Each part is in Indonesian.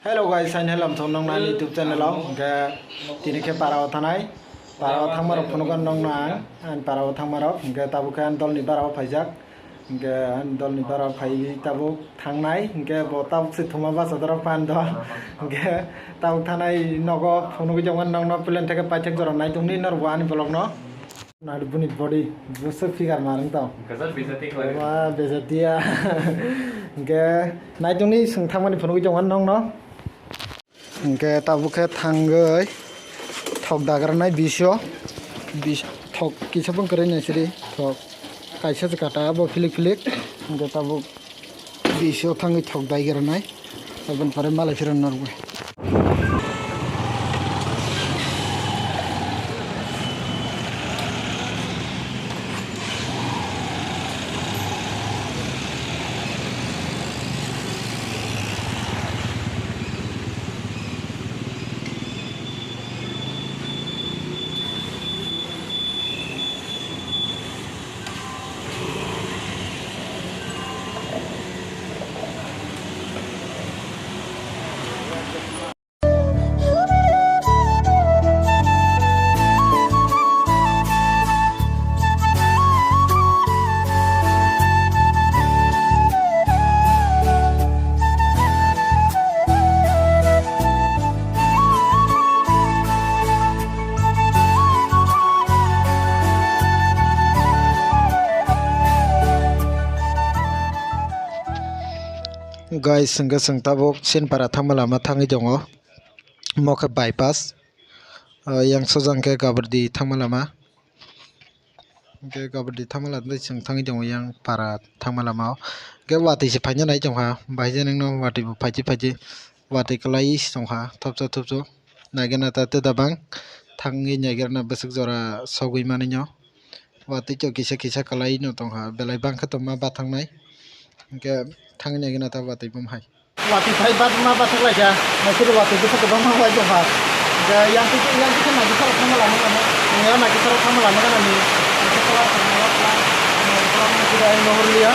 Hello guys, saya Helam Thonong na YouTube channel ke tini ke parao thanai parao thangmarok phonogan nong na an parao thangmarok ke tabu ke an dol ni parao phaijak ke an dol ni parao phai tabu thangnai ke bo tabu se thuma ba sadara pan do ke tabu thanai nogo phonogi jongan nong no plan theke paithak jora nai tungni nor wani blog no na buni body busa figure marang tau Kasar bezati ko. wah bezati ya ke nai tungni sung thangmani phonogi jongan nong no ke tabu ke thangai thok dagarnai bisyo thok kisabang kare nai siri thok kaisa kata bo filik filik ke tabu bisyo thangai thok daigarnai abon pare malai firan norwe guys sengga seng tabok sin para thamalama thangi jongo moke bypass yang sojang ke gabardi thamalama ke gabardi thamalama seng thangi jongo yang para thamalama ke wati se phanya nai jongha baije ningno wati phaji wati klai jongha thopso nagena ta te dabang thangi nagena besuk jora sogui maninyo wati cho kisa klai no tongha belai bangkha to ma bathangnai ke thangi nagena ta wati bumhai wati phai bat ma bathak laja masir wati bisa ke bang ma jongha ga yang kita na bisa thamalama kana ya na kita thamalama kana ni kita thamalama na kita nomor liya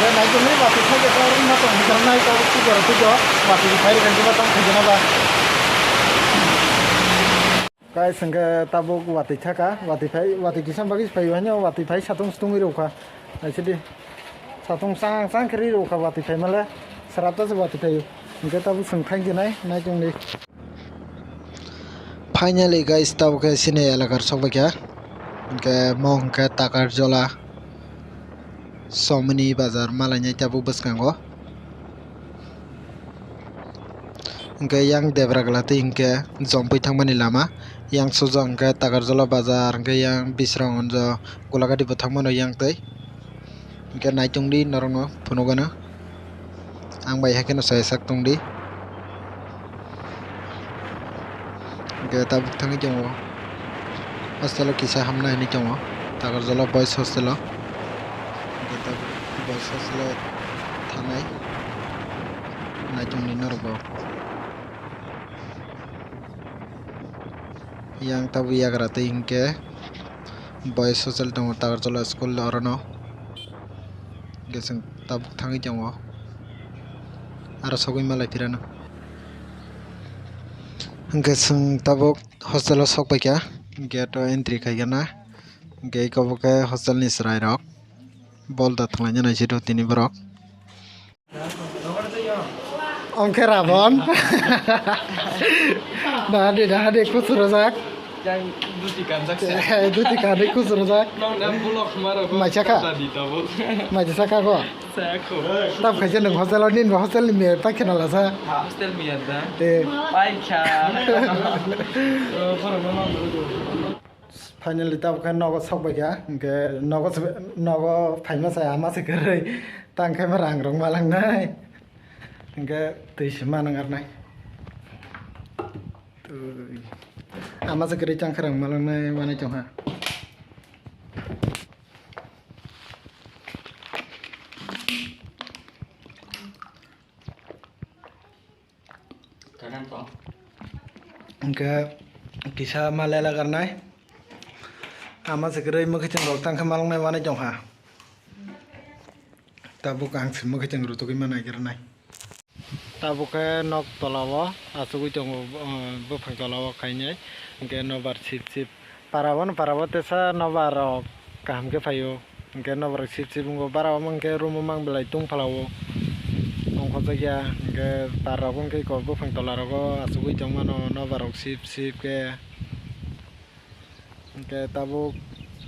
ga na jo ni wati phai ga rin ma to karna ka ku jor tu jo wati phai kan ba tang khajana ba guys sangga tabuk wati thaka wati kisam bagi phai hanya wati phai satung ri roka aisidi satung sang kri roka wati phai mala sarata se wati phai ingka tabu sengthang jinai nai jongni finally guys tabu ke sine elakar sobakya ingka mong ke takar jola somni bazar malanya tabu baskango ingka yang debraglati ingka jompai thangmani lama yang sojang ke takar jola bazar ingka yang bisrang onjo golagati thangmano yang tei ingka naitungdi norongno phunogana ang bai hakeno sai sak tungdi ingka tabuk thangi jongo hostelo kisa hamna ni jongo takar jola boys hostelo ingka tabuk boys hostelo thanai naitungni norgo yang tabu yagrate ingke boys hostel tongo takar jola school orono geseng tabuk thangi jongo aro sogui malai pirano geseng tabuk hostel sokbaikya gate entry khaigana gate koboke hostel ni srai rok bolda thlanya nai sido tini borok ongke rabon dahade kusurajak Yang duti kanjak se. duti kade kusurajak Nong nam bulok maro ko. Machaka? Tadi tabu. majisaka ko Saya ko. tab khaje nang hostel nin hostel ni me pakhena lasa Hostel mi ada. te Pai kya. Paro mama do. finally tab kan nogo sokbaikya ke nogo phaima sa ama se kai tangkai marang rong malang nai ke tuisma nangar nai ama se kari changkharang malang nai mane chongha Kanan to. ke kisa malela karnai ama se kari mukhachang rok tangkha malang nai mane chongha tabuk ang se mukhachang rutuki manai karnai tabuke nok tolawo asugui tongo bufang tolawo kainai hingke nobar sip sip parabo tesa nobar rok kaham ke phaio hingke nobar sip sip ungo barao mangke room mang belai tung phalawo ongko jaga hingke parrok hingke ko bufang tola rogo asugui tongmano nobar rok sip sip ke hingke tabuk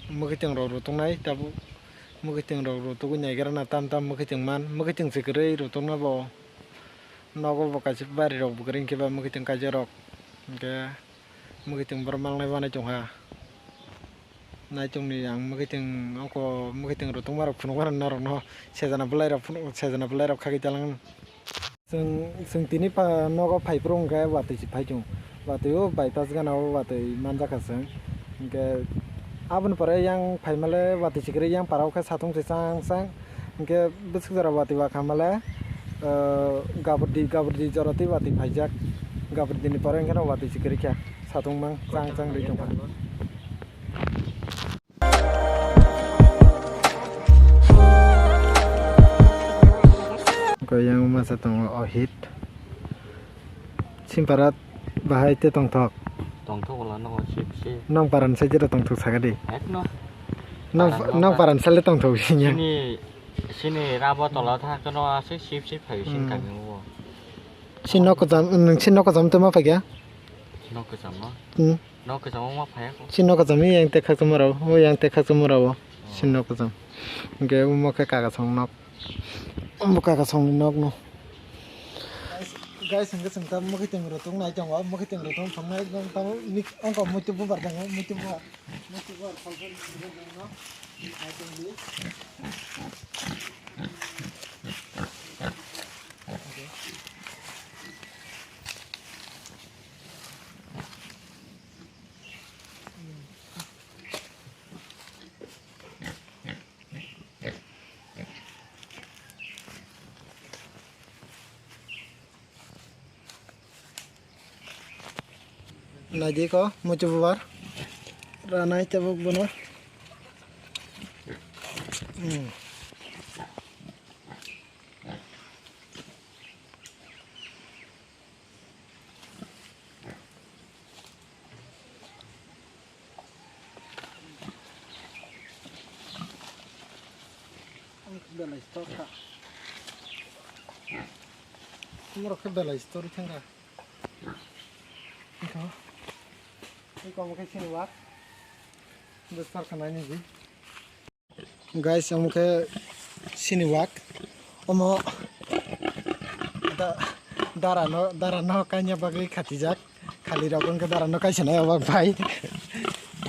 mukiting rok rutungnai tabuk mukiting rok rutugui naigerana tam tam mukiting man mukiting sikrei rutungna bo nogo bo kaisi bari rok bukring kiba mukiting kaje rok hingke mukiting bormal nai bana chongha nai chongni ang mukiting ongko mukiting rutungma rok phunukma norok no sejana belai rok khagi talang जों tini pa nogo phaiprung ke watui si phaijong watui o bypass gana o watui manjaka जों hingke aboni pore yang phaimale watui sikri yang parau ke satung si sang sang hingke bisuk jora watui wa khamale gabardi joroti watui phaijak gabardi ni pore hingke watui sikri kya satung mang sang sang ri tongpa ko yang masa tong ohit simparat bahai te tongthok wala no sip sip. nong paran sajira tongthok sagadi Ek no. nong paran sale tongthok sinya Sini rabo tola tha kono ase sip sip phaio sin kami wo. sinok ko jam te ma phagya No ke sama. No ke sama ma phaya ko. sinok ko jam yang te khak tumaro o yang te khak tumaro sinok ko jam ge umo ke kaga song nok kaga song nok no guys hingga sengka mukiting rutung nai jong mukiting rutung phamnai jong tamu mik angko mutu bubar dang mutu bubar phalpal no nai jong di Naji ko mucu bubar ranai cabuk benar belai stok ka murah ke belai stok tengah Iko mungkin sini wak besar kena ini sih guys mungkin sini wak omo darano kanya bagi khatijak khali rakon ke darano kaisana wak bhai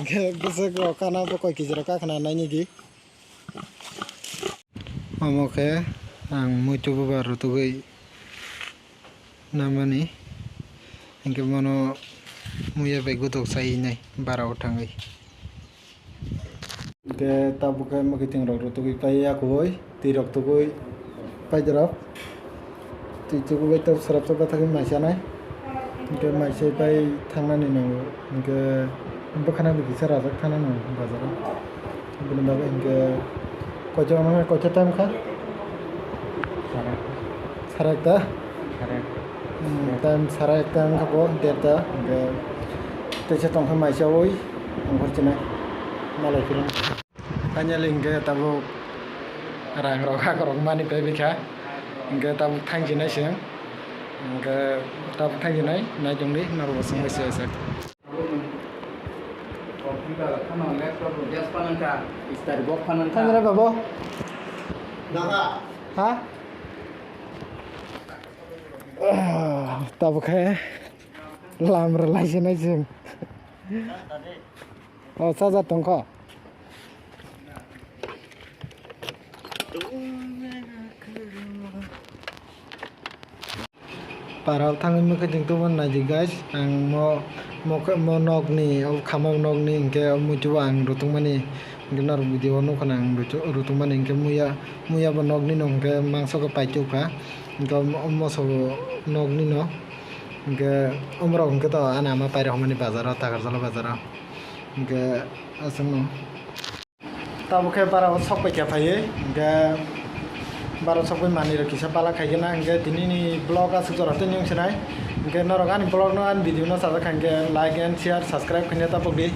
ke besok kana pokoi kijra ka kana nai gi omo ke ang mutu baru tugai namani ingke mono muya begutok sai nai bara utangai ke tabukai makiting rok rotugui pai akoi tirok tugui pai jarap tugui tab sarap tab thagi maisa nai ke maisa pai thangnani no ke bakhana bi sara jak thana no bazar bune babe ke kocho time kha sarak ta time sarak time khapo deta ke tese tong khamai sawoi angkorchina malai film kanya lingke tabu rang roka korong mani pebika ingke tabu thangjinai sing ingke tabu thangjinai nai jongli naru sing besi asak thangjinai babo ha tabu kaya lam relasi nai sing oh saja tongko paral tangi mukiting tuban naji guys ang mo nog ni khamau nog ni ingke muju ang rutung mani ginar video no kanang rutung mani ingke muya bo nog ni no ingke mangso ko paichu ka ingke moso nog ni no ingke umro ingke to ana ma pairo mani bazar tagarjala bazar ingke asang no tabu ke para sok pa kya phaye ingke baro sokoi mani rok kisa pala khaigena hingke tini ni blog asuk jora tei nyung senai hingke norok ani blog no ani video no sajak hingke like and share subscribe khaina tapok di.